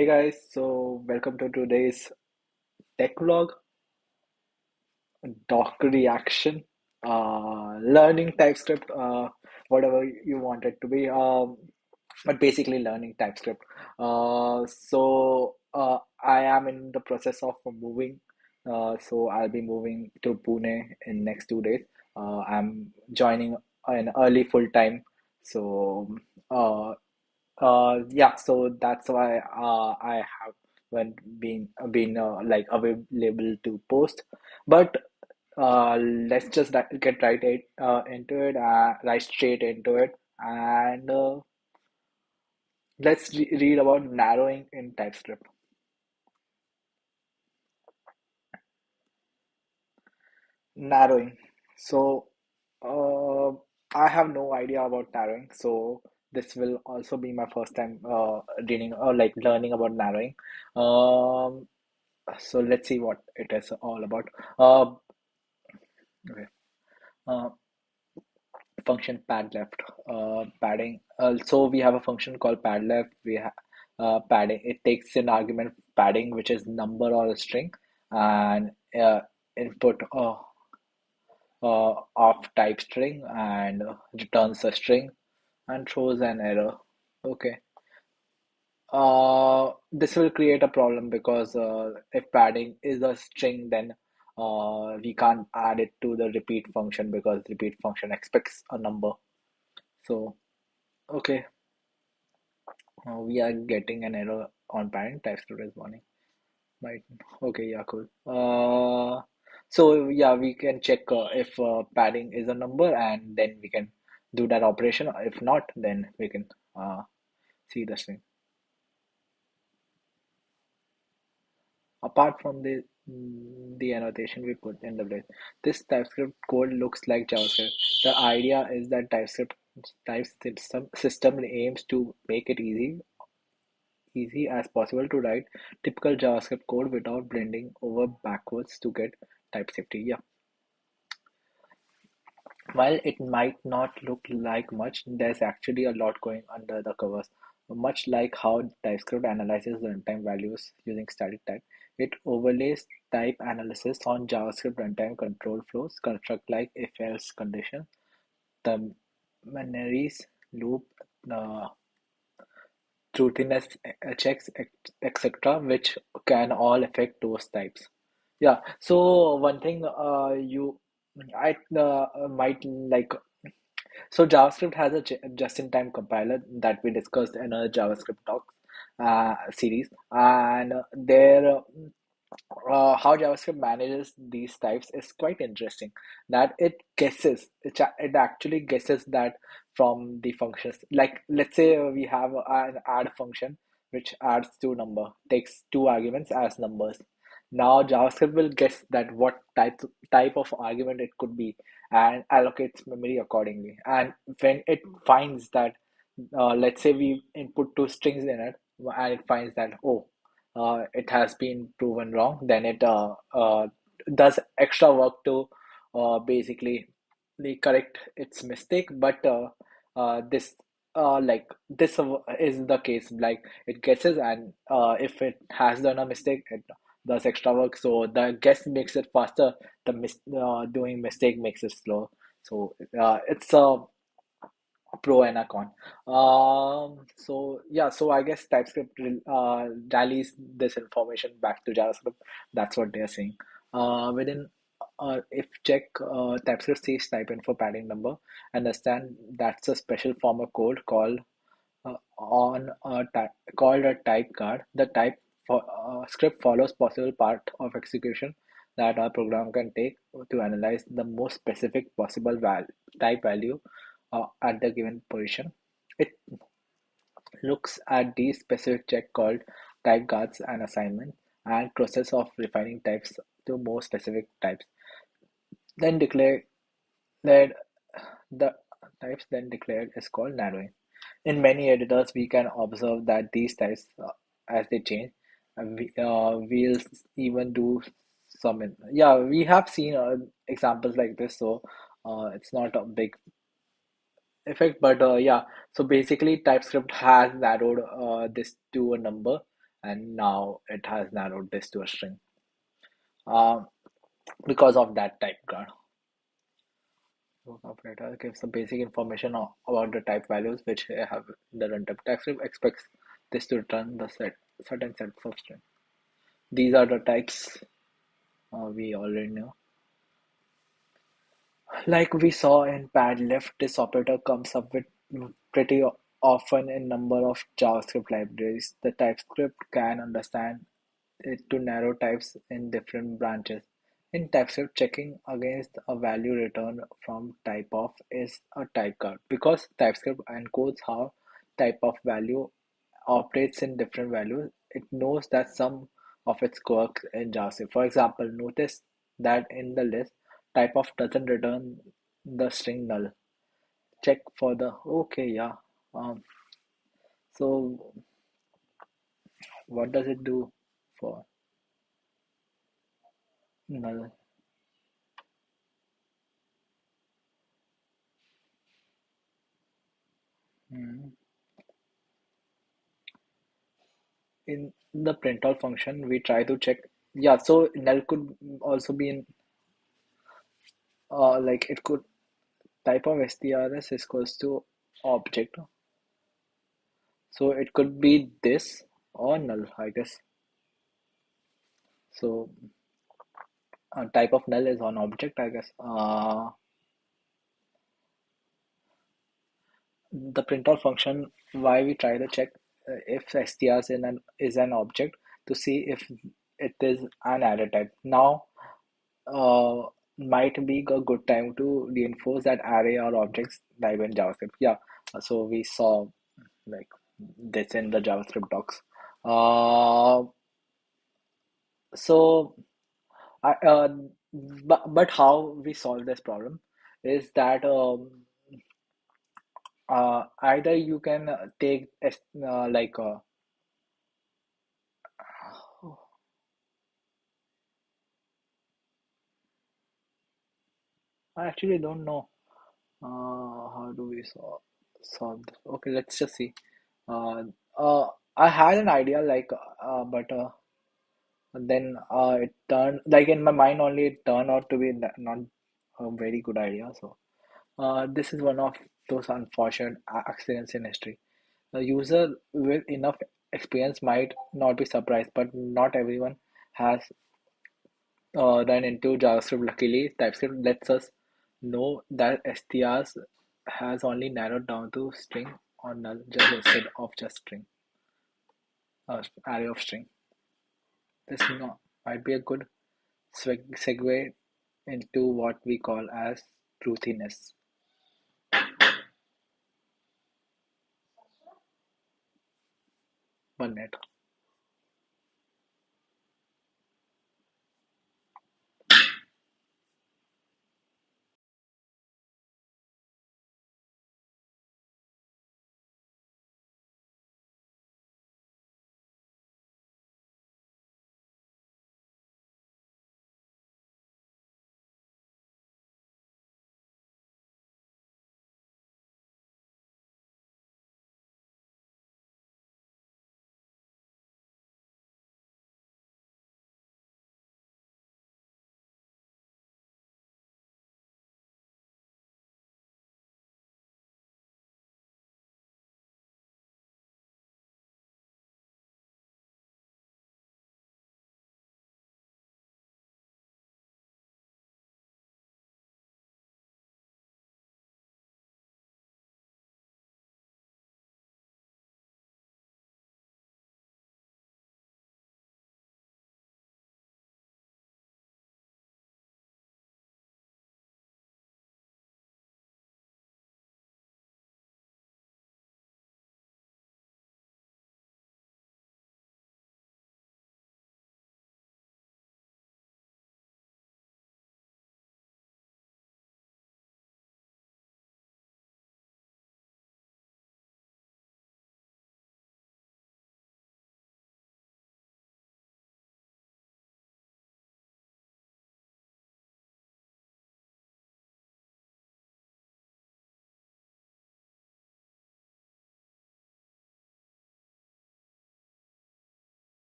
Hey guys, so welcome to today's tech vlog, doc reaction, learning TypeScript, whatever you want it to be, but basically learning TypeScript. I am in the process of moving, so I'll be moving to Pune in next 2 days. I'm joining an early full time, so uh, yeah, so that's why I haven't been like available to post. But let's just get into it, right straight into it, and let's read about narrowing in TypeScript. Narrowing. So, uh, I have no idea about narrowing. So this will also be my first time reading or like learning about narrowing. Um, so let's see what it is all about. Uh, okay. Uh, Function pad left. Padding. So we have a function called pad left. We have padding. It takes an argument padding, which is number or a string, and input of type string and returns a string and throws an error. Okay. This will create a problem because if padding is a string, then we can't add it to the repeat function because repeat function expects a number. So, okay, we are getting an error on parent TypeScript is warning. Right. Okay, yeah, cool. So yeah, we can check if padding is a number and then we can do that operation. If not, then we can see the string. Apart from the annotation we put in the place, this TypeScript code looks like JavaScript. The idea is that TypeScript system aims to make it easy as possible to write typical JavaScript code without blending over backwards to get type safety. Yeah, while it might not look like much, there's actually a lot going under the covers. Much like how TypeScript analyzes runtime values using static type, it overlays type analysis on JavaScript runtime control flows, construct like if-else condition, the Maneries loop, uh, truthiness checks, etc., which can all affect those types. Yeah. So one thing I might like. So JavaScript has a just-in-time compiler that we discussed in a JavaScript talks series, and how JavaScript manages these types is quite interesting. That it actually guesses that from the functions. Like let's say we have an add function which adds two number, takes two arguments as numbers. Now JavaScript will guess that what type of argument it could be and allocates memory accordingly. And when it finds that, let's say we input two strings in it, and it finds that it has been proven wrong, then it does extra work to basically correct its mistake. But this is the case. Like it guesses, and if it has done a mistake, it does extra work. So the guess makes it faster. Doing mistake makes it slow. So it's a pro and a con. So yeah, so I guess TypeScript rallies this information back to JavaScript. That's what they're saying. Within if check TypeScript says type in for padding number, understand that's a special form of code called a type guard. The type for script follows possible part of execution that our program can take to analyze the most specific possible type value at the given position. It looks at the specific check called type guards and assignment and process of refining types to more specific types. Then declared the types then declared is called narrowing. In many editors, we can observe that these types, as they change, we'll even do some. Yeah, we have seen examples like this, so it's not a big effect. But yeah, so basically, TypeScript has narrowed this to a number, and now it has narrowed this to a string. Um, because of that type guard. So operator gives some basic information about the type values which have the runtime. TypeScript expects this to return the certain sets of string. These are the types we already know. Like we saw in pad left, this operator comes up with pretty often in number of JavaScript libraries. The TypeScript can understand it to narrow types in different branches. In TypeScript, checking against a value returned from type of is a type guard because TypeScript encodes how type of value operates in different values. It knows that some of its quirks in JavaScript. For example, notice that in the list, type of doesn't return the string null. Check for the okay, yeah. So what does it do for null? Hmm. In the printout function, we try to check. Yeah, so null could also be in like it could type of strs is equals to object. So it could be this or null, I guess. So type of null is on object, I guess. The printout function, why we try to check if strs is an object to see if it is an array type. Now, uh, might be a good time to reinforce that array or objects type in JavaScript. Yeah, so we saw like this in the JavaScript docs. Uh, so I, but how we solve this problem is that either you can take like I actually don't know how do we solve this. Okay, let's just see. Uh, I had an idea like but then it turned like in my mind only it turned out to be not a very good idea. So this is one of those unfortunate accidents in history. A user with enough experience might not be surprised, but not everyone has run into JavaScript. Luckily, TypeScript lets us know that strs has only narrowed down to string or null just instead of just string, array of string. This might be a good segue into what we call as truthiness. One minute.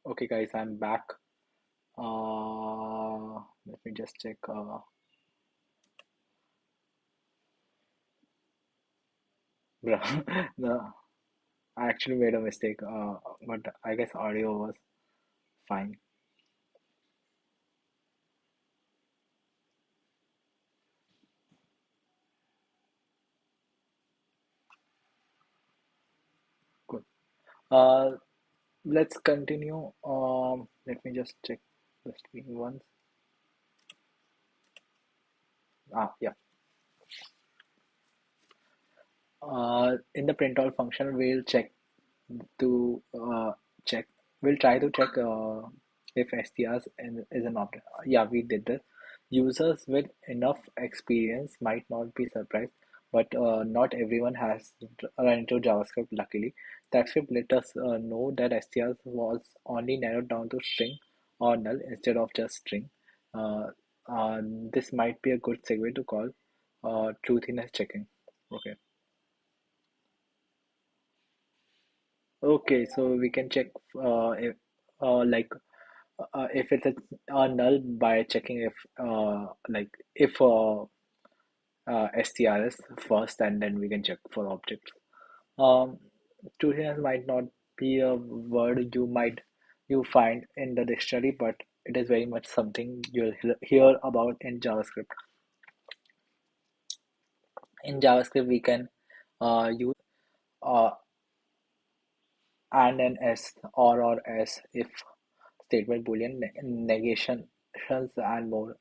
Okay, guys, I'm back. Let me just check. Bro, no, I actually made a mistake. But I guess audio was fine. Good. Uh, let's continue. Let me just check the screen once. Yeah. In the printall function, we'll check to check. We'll try to check if STRs is an object. Yeah, we did this. Users with enough experience might not be surprised, but not everyone has run into JavaScript. Luckily, TypeScript let us know that STRs was only narrowed down to string or null instead of just string. Uh, this might be a good segue to call truthiness checking. Okay. Okay, so we can check if like if it's a null by checking if if strs first, and then we can check for objects. Um, Truthiness might not be a word you find in the dictionary, but it is very much something you'll hear about in JavaScript. In JavaScript, we can use uh, and an S or S if statement, boolean, negations, and more.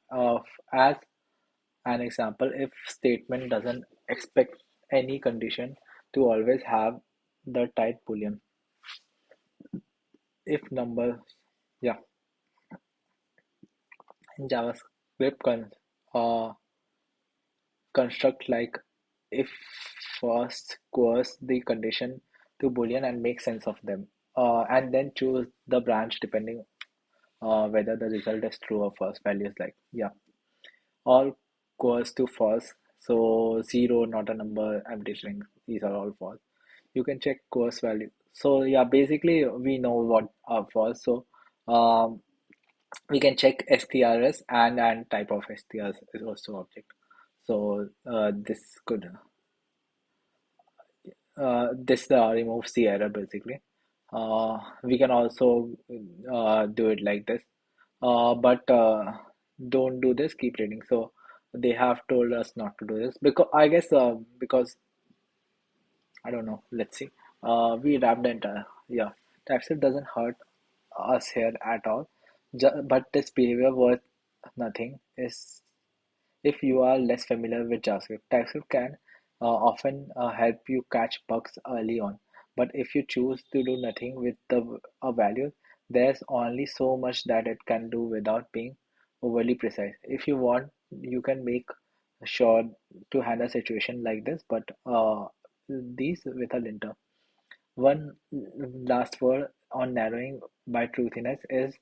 As an example, if statement doesn't expect any condition to always have the type boolean. If number, yeah, in JavaScript uh, construct like if first coerce the condition to boolean and make sense of them, and then choose the branch depending whether the result is true or false. Values like, yeah, all coerce to false. So zero, not a number, empty string, these are all false. You can check coerce value. So yeah, basically we know what are false. So um, we can check strs, and type of strs is also object. So this removes the error basically. We can also do it like this, but don't do this. Keep reading. So they have told us not to do this because I guess because I don't know. Let's see. We wrapped the entire, yeah. TypeScript doesn't hurt us here at all. But this behavior worth nothing is if you are less familiar with JavaScript. TypeScript can often help you catch bugs early on, but if you choose to do nothing with the values, there's only so much that it can do without being overly precise. If you want, you can make sure to handle a situation like this, but these with a linter. One last word on narrowing by truthiness is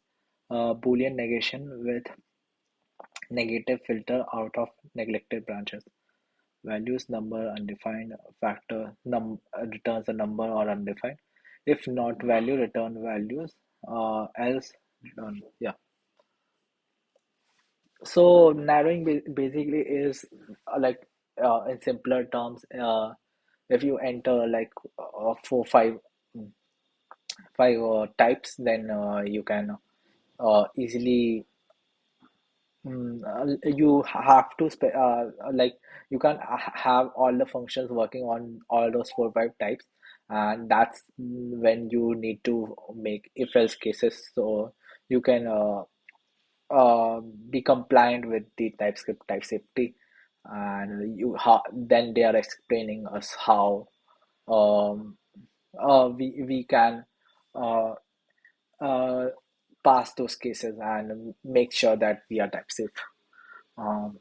Boolean negation with negative filter out of neglected branches. Values number undefined, factor returns a number or undefined. If not value, return values. Else return. Yeah. So narrowing basically is in simpler terms, if you enter like four, five types, then you can easily you have to like you can have all the functions working on all those four, five types, and that's when you need to make if else cases so you can be compliant with the TypeScript type safety, and then they are explaining us how um, we can uh, uh, pass those cases and make sure that we are type safe. Um,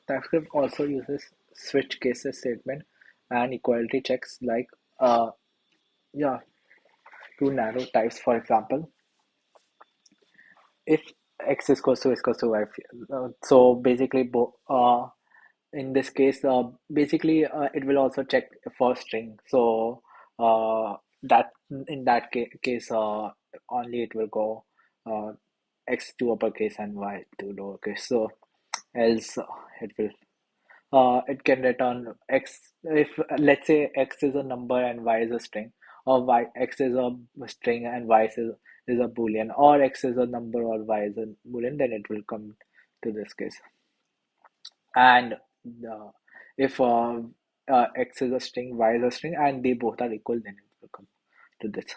TypeScript also uses switch cases statement and equality checks like yeah to narrow types. For example, if x is equals to y, so basically in this case basically it will also check for string. So that in that case only it will go x to uppercase and y to lowercase. So else it will it can return x if let's say x is a number and y is a string, or y x is a string and is a boolean, or x is a number or y is a boolean, then it will come to this case. And if x is a string, y is a string, and they both are equal, then it will come to this.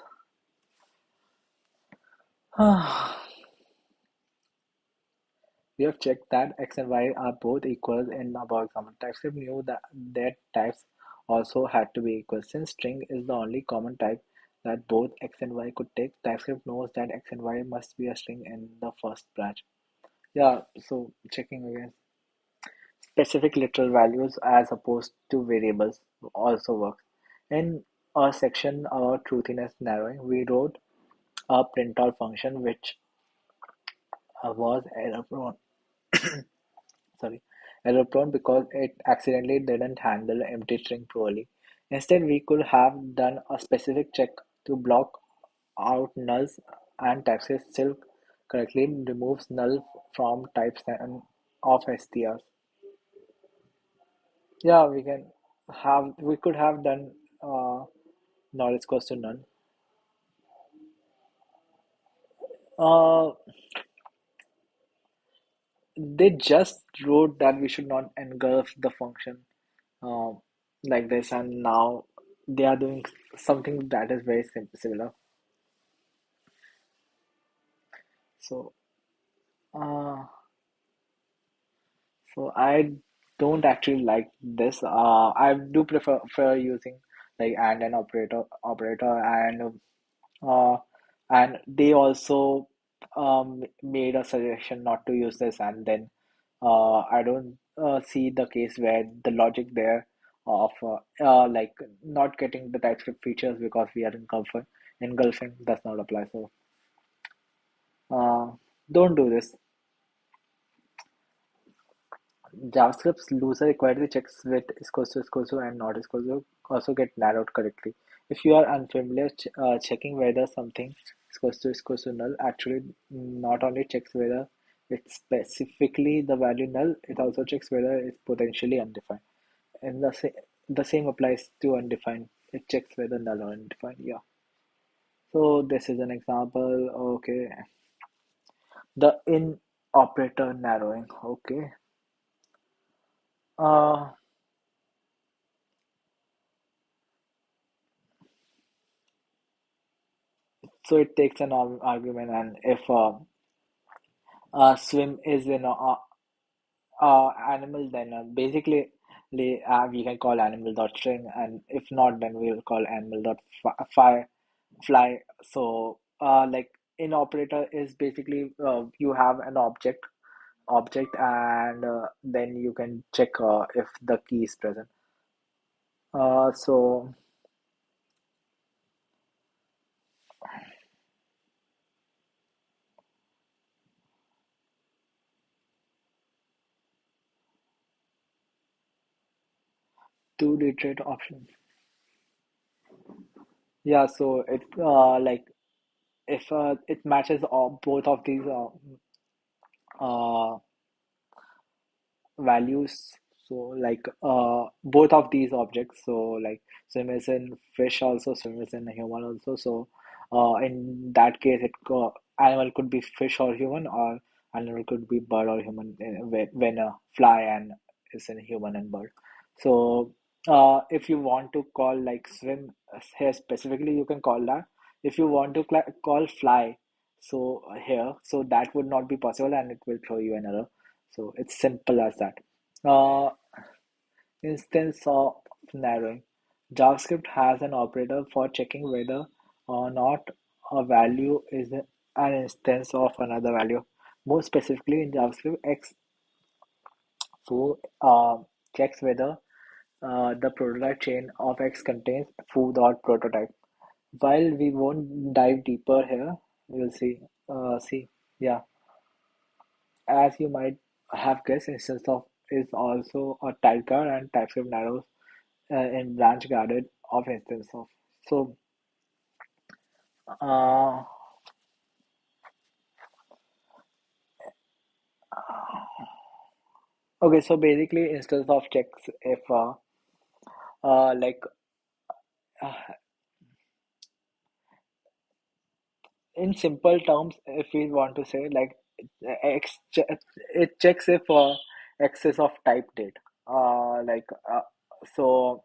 We have checked that x and y are both equal in our example. TypeScript knew that their types also had to be equal. Since string is the only common type that both x and y could take, TypeScript knows that x and y must be a string in the first branch. Yeah, so checking again. Specific literal values as opposed to variables also works. In our section, our truthiness narrowing, we wrote a printout function which was error prone. Sorry, error prone because it accidentally didn't handle empty string poorly. Instead, we could have done a specific check to block out nulls, and TypeScript still correctly removes null from types and of strs. Yeah, we could have done knowledge equals to none. Uh, they just wrote that we should not engulf the function um, like this, and now they are doing something that is very similar. So, uh, so I don't actually like this. I do prefer using like and an operator uh, and they also made a suggestion not to use this, and then I don't see the case where the logic there of like not getting the TypeScript features because we are engulfing does not apply. So uh, don't do this. JavaScript's loser equality checks with equals to and not equals to also get narrowed correctly. If you are unfamiliar, checking whether something equals to null actually not only checks whether it's specifically the value null, it also checks whether it's potentially undefined. And the same applies to undefined. It checks whether null or undefined. Yeah. So this is an example. Okay. The in operator narrowing. Okay. Uh, so it takes an argument, and if swim is in animal, then basically we can call animal dot string, and if not, then we'll call animal dot fly. So like in operator is basically you have an object, and then you can check if the key is present. So to reiterate option. Yeah, so it like if it matches all, both of these uh, values, so like both of these objects, so like swim is in fish also, swim is in human also. So in that case animal could be fish or human, or animal could be bird or human when a fly and is in human and bird. So if you want to call like swim here specifically, you can call that. If you want to call fly, so here, so that would not be possible, and it will throw you an error. So it's simple as that. Uh, Instance of narrowing. JavaScript has an operator for checking whether or not a value is an instance of another value. More specifically, in JavaScript, X foo checks whether the prototype chain of X contains foo.prototype. While we won't dive deeper here, we'll see. Yeah. As you might have guessed, instance of is also a type guard, and TypeScript narrows in branch guarded of instance of. So, uh, Okay, so basically, instead of checks, if like uh, in simple terms, if we want to say like it checks if excess of type date. Like so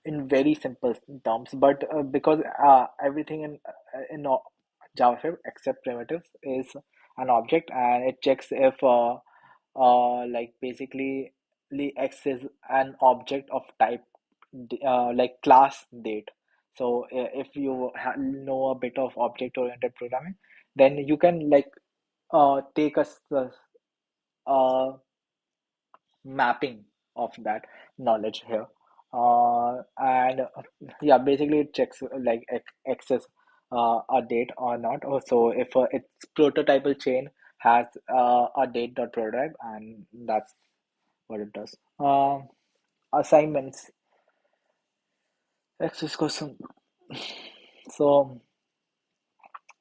in very simple terms, but because everything in JavaScript except primitives is an object, and it checks if like basically the X is an object of type like class date. So if you know a bit of object oriented programming, then you can like take a mapping of that knowledge here. And yeah, basically it checks like access a date or not. Also, if its prototypal chain has a date dot prototype, and that's what it does. Assignments, access question. So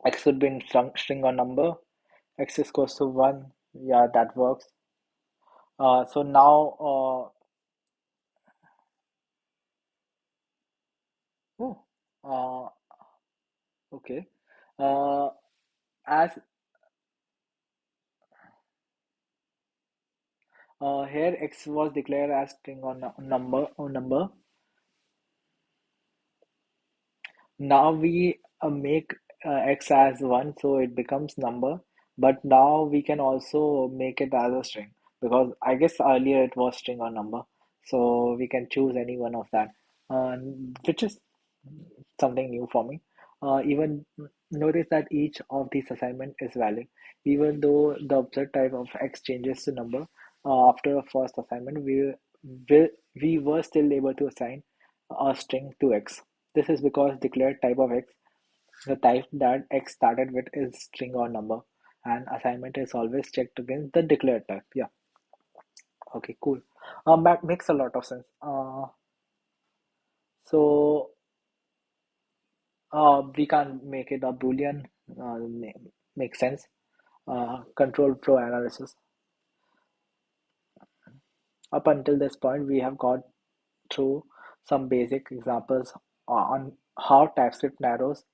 X would be in string or number. X is equals to 1. Yeah, that works. So now, oh, uh, okay. Uh, as here X was declared as string or number. Now we make X as 1, so it becomes number. But now we can also make it as a string, because I guess earlier it was string or number. So we can choose any one of that, uh, which is something new for me. Even notice that each of these assignment is valid, even though the observed type of X changes to number. After a first assignment, we, we were still able to assign a string to X. This is because declared type of X, the type that X started with, is string or number, and assignment is always checked against the declared type. Yeah, okay, cool. That makes a lot of sense. So we can't make it a Boolean. Makes sense. Control flow analysis. Up until this point, we have got through some basic examples on how TypeScript narrows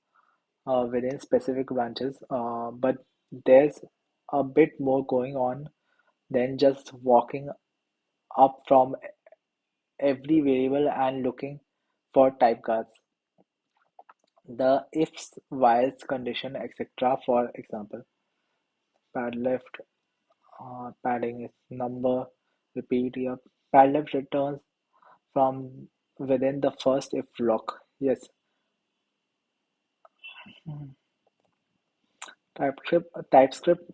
within specific branches, but there's a bit more going on than just walking up from every variable and looking for type guards. The ifs, whiles condition, etc. For example, pad left, padding is number, repeat, yep. Pad left returns from within the first if block. Yes. TypeScript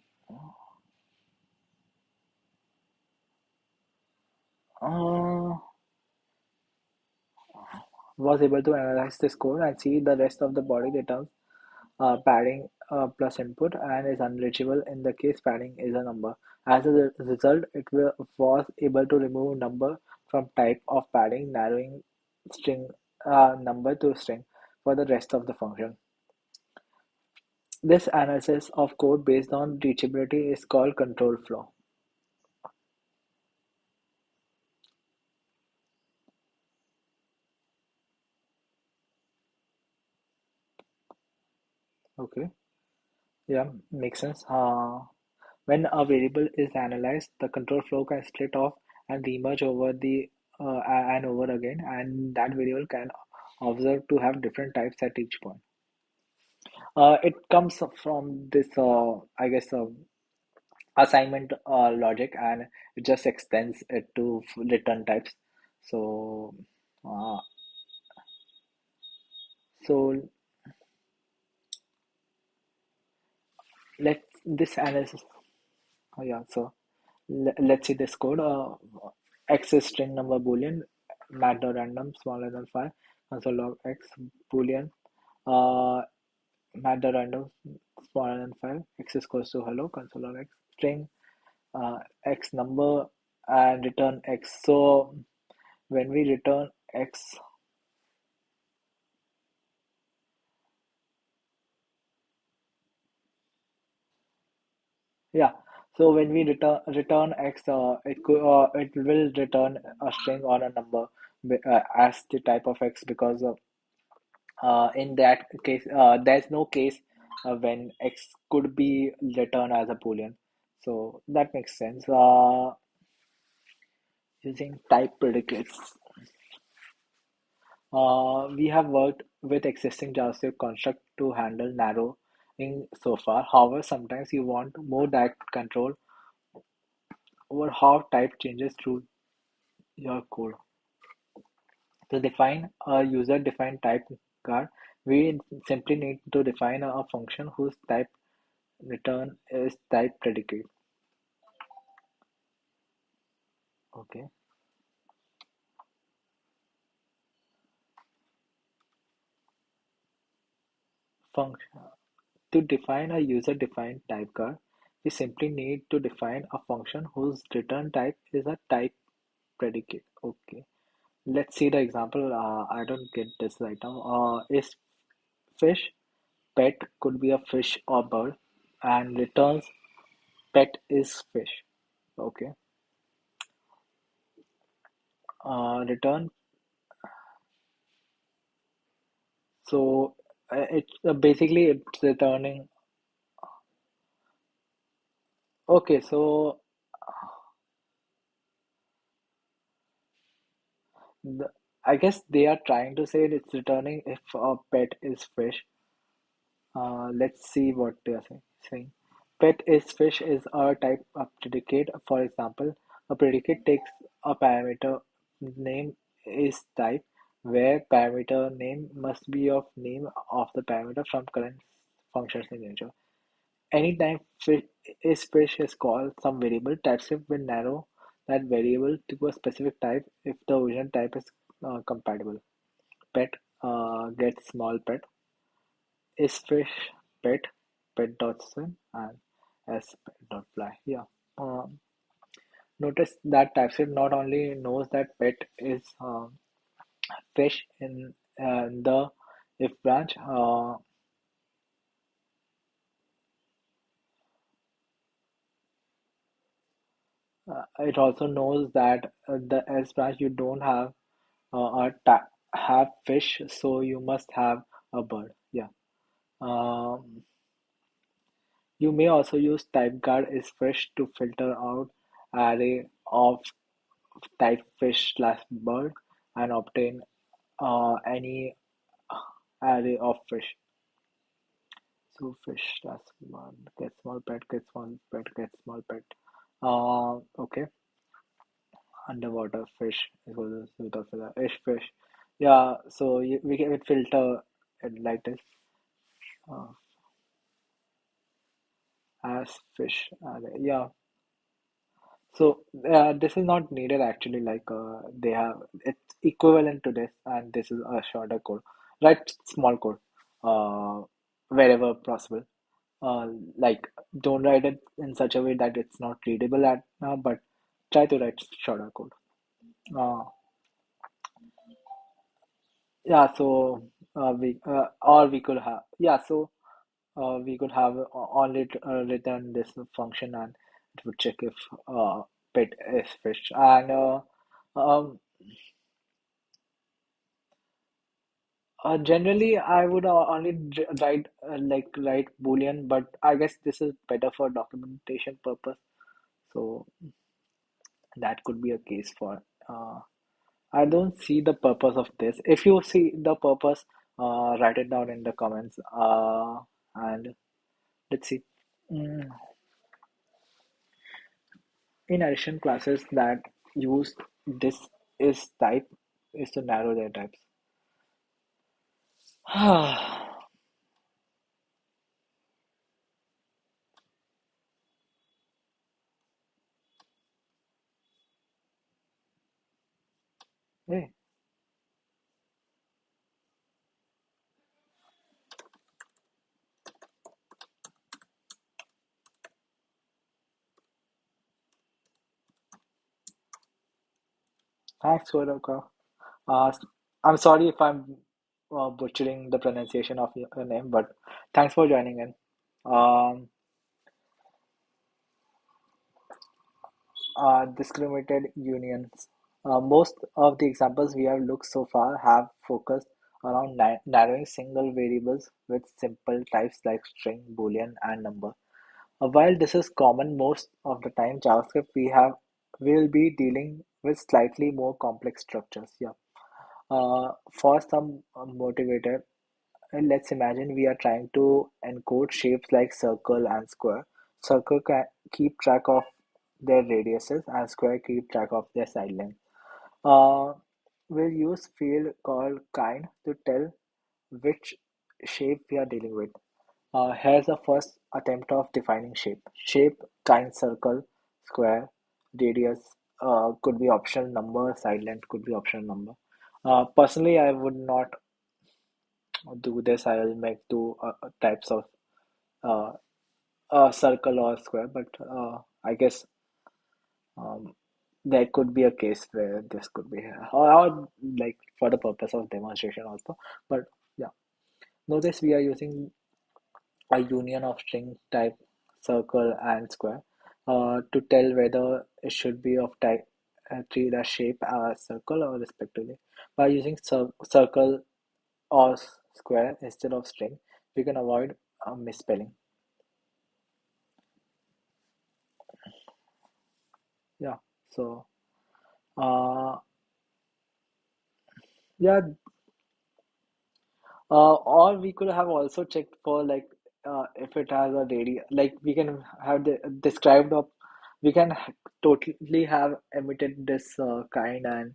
uh, was able to analyze this code and see the rest of the body returns padding plus input and is unreachable in the case padding is a number. As a result, was able to remove number from type of padding, narrowing string number to string for the rest of the function. This analysis of code based on reachability is called control flow. Okay, yeah, makes sense. When a variable is analyzed, the control flow can split off and remerge over the and over again, and that variable can observe to have different types at each point. It comes from this, I guess, assignment logic, and it just extends it to return types. So, uh, so let's this analysis. Oh, yeah, so let's see this code. X is string number boolean, mat.random smaller than 5, console log x boolean, uh, mat.random smaller than 5, x is equals to hello, console log x string, x number, and return x. So when we return x, yeah, So when we return x, it will return a string or a number as the type of x, because in that case there's no case when x could be returned as a boolean. So that makes sense. Using type predicates. We have worked with existing JavaScript construct to handle narrowing so far. However, sometimes you want more direct control over how type changes through your code. To define a user-defined type card, we simply need to define a function whose type return is type predicate. Okay. Function. To define a user-defined type card, we simply need to define a function whose return type is a type predicate. Okay. Let's see the example. I don't get this right now. Is fish pet could be a fish or bird, and returns pet is fish. Okay. Return. So it basically it's returning. Okay. So the, I guess they are trying to say it's returning if a pet is fish. Let's see what they are saying. Pet is fish is a type of predicate. For example, a predicate takes a parameter name is type, where parameter name must be of name of the parameter from current function signature. Anytime fish is called some variable, TypeScript will narrow that variable to a specific type if the original type is compatible. Pet gets small pet is fish pet pet dot swim and s pet dot fly. Yeah. Um, Notice that TypeScript not only knows that pet is fish in the if branch, it also knows that the else branch you don't have have fish, so you must have a bird. Yeah. Um, you may also use typeguard is fish to filter out array of type fish slash bird and obtain any array of fish. So fish slash bird get small pet get small pet get small pet. Okay. Underwater fish equals without filter ish fish. Yeah. So we can filter it like this. Uh, as fish. Yeah. So this is not needed actually. Like they have it's equivalent to this, and this is a shorter code. Write small code, uh, wherever possible. Uh, like don't write it in such a way that it's not readable at now, but try to write shorter code. Uh, yeah. So we or we could have we could have only return this function, and it would check if pet is fish. And um, generally, I would only write write Boolean, but I guess this is better for documentation purpose. So that could be a case for. I don't see the purpose of this. If you see the purpose, write it down in the comments. And let's see. Mm, In addition, classes that use this is type is to narrow their types. Hey, thanks for the call. Uh, I'm sorry if I'm butchering the pronunciation of your name, but thanks for joining in. Um, discriminated unions. Most of the examples we have looked so far have focused around narrowing single variables with simple types like string, boolean, and number. While this is common most of the time, JavaScript will be dealing with slightly more complex structures. Yeah. For some motivator, let's imagine we are trying to encode shapes like circle and square. Circle can keep track of their radiuses and square keep track of their side length. Uh, we'll use field called kind to tell which shape we are dealing with. Here's the first attempt of defining shape. Shape, kind, circle, square, radius could be optional number, side length could be optional number. Personally, I would not do this. I will make two types of uh, circle or square, but I guess um, there could be a case where this could be or like for the purpose of demonstration also. But yeah, notice we are using a union of string type circle and square to tell whether it should be of type tree the shape circle or respectively. By using circle or square instead of string, we can avoid misspelling. Yeah. So uh, yeah, or we could have also checked for like if it has a radius, like we can have described of, we can totally have emitted this kind, and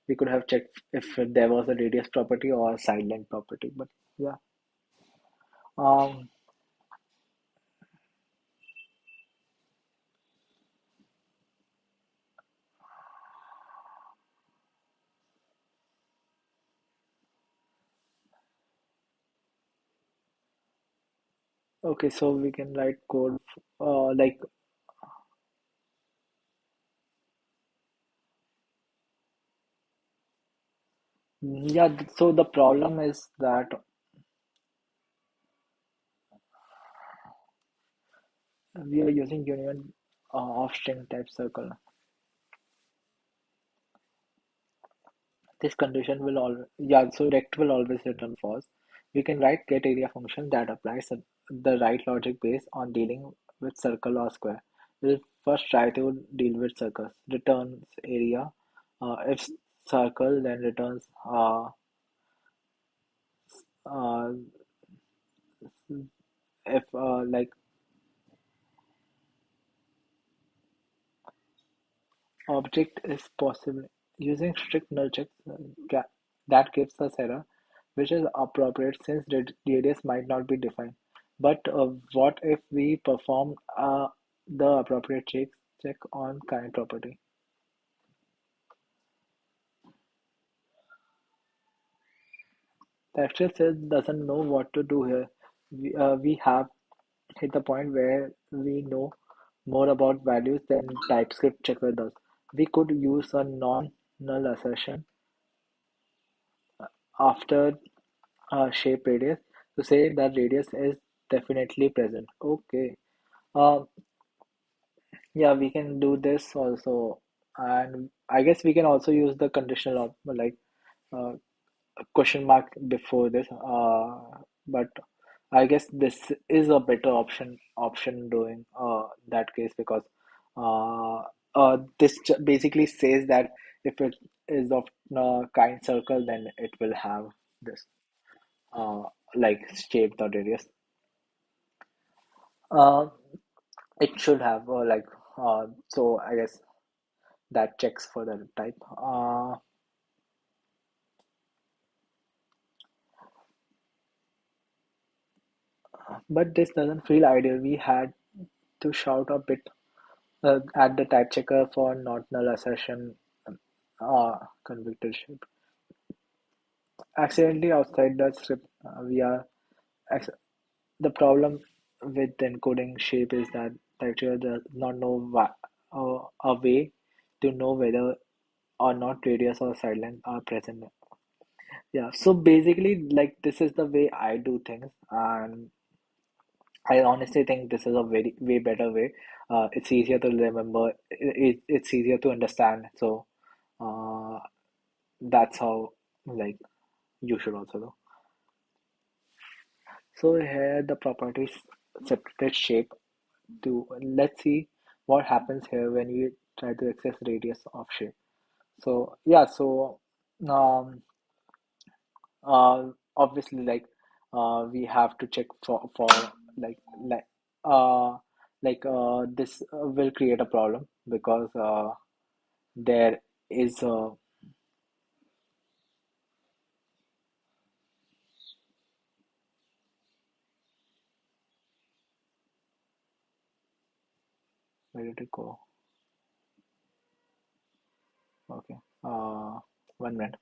we could have checked if there was a radius property or a side length property. But yeah, um, okay, so we can write code like yeah. So the problem is that we are using union of string type circle. This condition will all yeah, so rect will always return false. We can write get area function that applies the right logic based on dealing with circle or square. We'll first try to deal with circles. Returns area. If circle, then returns uh, if like object is possible. Using strict null checks that gives us error, which is appropriate since radius might not be defined. But what if we perform the appropriate check on kind property? The actual set doesn't know what to do here. We have hit the point where we know more about values than TypeScript checker does. We could use a non-null assertion after shape radius to say that radius is definitely present. Okay. Um, yeah, we can do this also, and I guess we can also use the conditional like uh, a question mark before this. But I guess this is a better option doing that case because this basically says that if it is of kind circle, then it will have this uh, like shape the radius. Uh, it should have so I guess that checks for the type. But this doesn't feel ideal. We had to shout a bit at the type checker for not null assertion convicted shape. Accidentally outside the script, we are ac- the problem with encoding shape is that the actuator does not know a way to know whether or not radius or side length are present. Yeah, so basically, like this is the way I do things, and I honestly think this is a very way better way. it's easier to remember. It's easier to understand. So uh, that's how like you should also do. So here the properties separated shape to let's see what happens here when we try to access radius of shape. So yeah, so um, obviously we have to check for like like uh this will create a problem because there is a where did it go? Okay, 1 minute.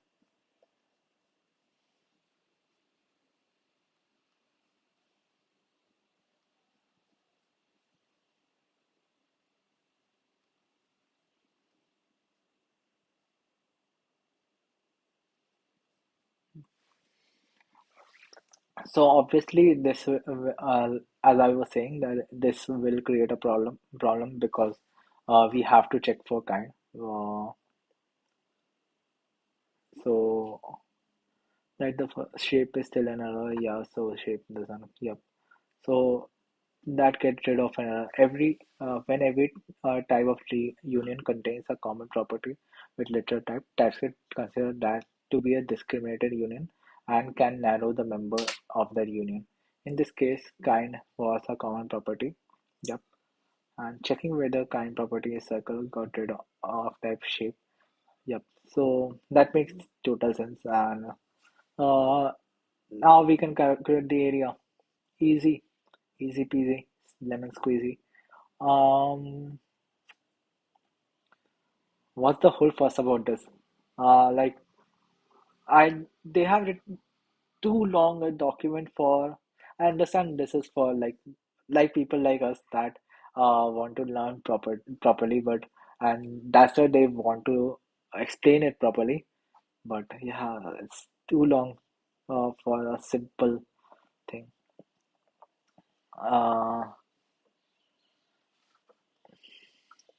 So obviously this as I was saying that this will create a problem because we have to check for kind. So like the shape is still an error, yeah. So shape doesn't, yep. So that gets rid of an error. When every type of tree union contains a common property with literal type, TypeScript consider that to be a discriminated union and can narrow the member of that union. In this case, kind was a common property. Yep. And checking whether kind property is circle got rid of type shape. Yep. So that makes total sense. And uh, now we can calculate the area. Easy, easy peasy, lemon squeezy. Um, what's the whole fuss about this? Like they have written too long a document for. I understand this is for like people like us that want to learn properly, but and that's why they want to explain it properly. But yeah, it's too long for a simple thing. Uh,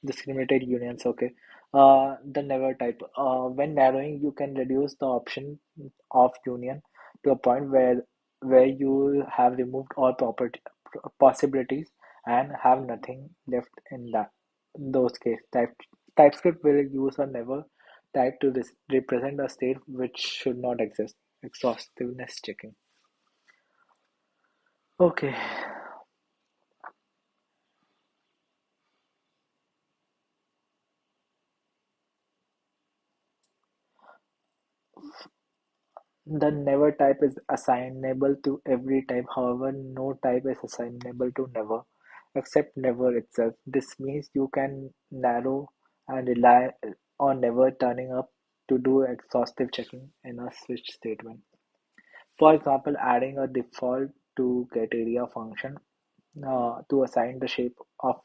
Discriminated unions, okay. The never type. When narrowing, you can reduce the option of union to a point where you have removed all property possibilities and have nothing left in that. In those case, TypeScript will use a never type to represent a state which should not exist. Exhaustiveness checking. Okay. The never type is assignable to every type, however, no type is assignable to never, except never itself. This means you can narrow and rely on never turning up to do exhaustive checking in a switch statement. For example, adding a default to getArea function to assign the shape of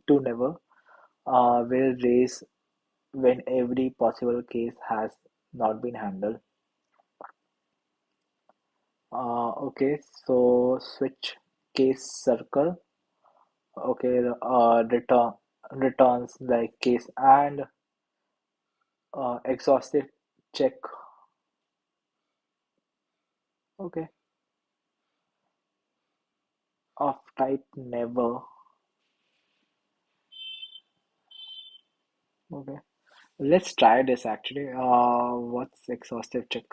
to never will raise when every possible case has not been handled. Okay, so switch case circle. Okay, returns like case and exhaustive check. Okay, of type never. Okay, let's try this actually. What's exhaustive check?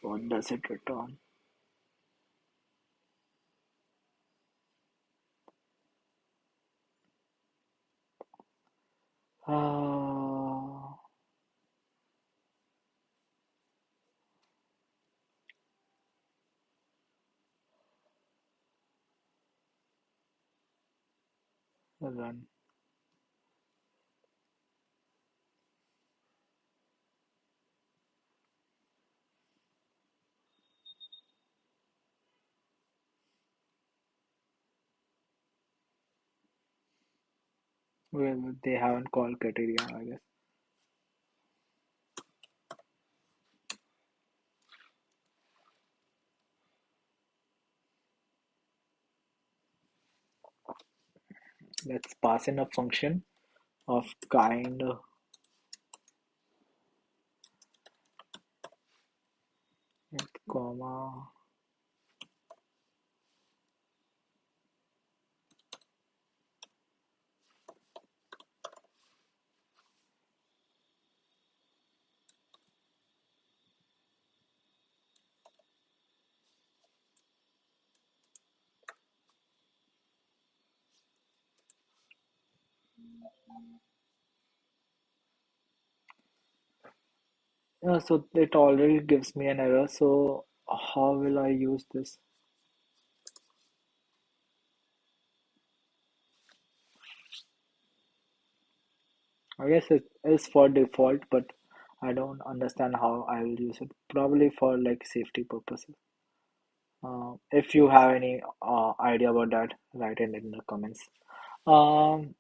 What does it return? Uh, run. Well, they haven't called criteria, I guess. Let's pass in a function of kind with comma. Yeah, so it already gives me an error. So how will I use this? I guess it is for default, but I don't understand how I will use it. Probably for like safety purposes. If you have any idea about that, write it in the comments. Um,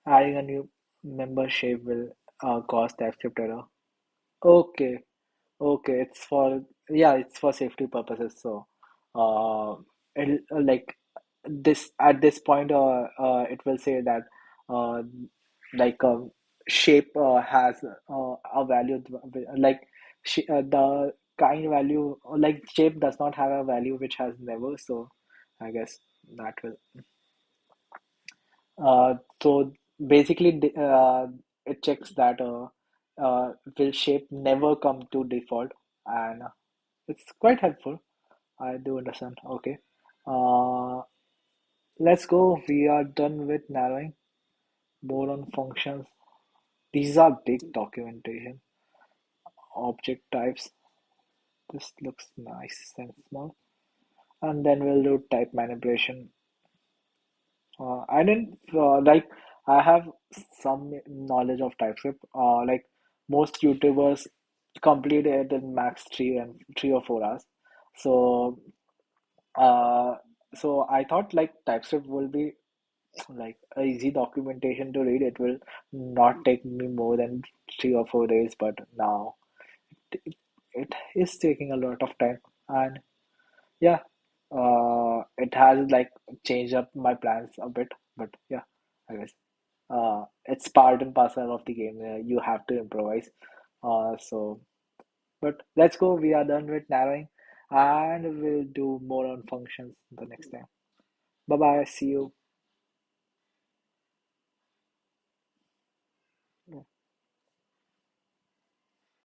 Adding a new membership will cause TypeScript error. Okay, okay, it's for safety purposes. So, uh, like this at this point, it will say that uh, like shape has a value like the kind value like shape does not have a value which has never. So, I guess that will. So basically, it checks that will shape never come to default, and it's quite helpful. I do understand. Okay. Uh, let's go. We are done with narrowing. More on functions. These are big documentation. Object types. This looks nice and small. And then we'll do type manipulation. I didn't like. I have some knowledge of TypeScript. Like most YouTubers complete it in max 3 or 4 hours. So, uh, so I thought like TypeScript will be like a easy documentation to read. It will not take me more than 3 or 4 days. But now it, it is taking a lot of time, and yeah, it has like changed up my plans a bit. But yeah, I guess. It's part and parcel of the game. You have to improvise. So, but let's go. We are done with narrowing, and we'll do more on functions the next time. Bye bye. See you.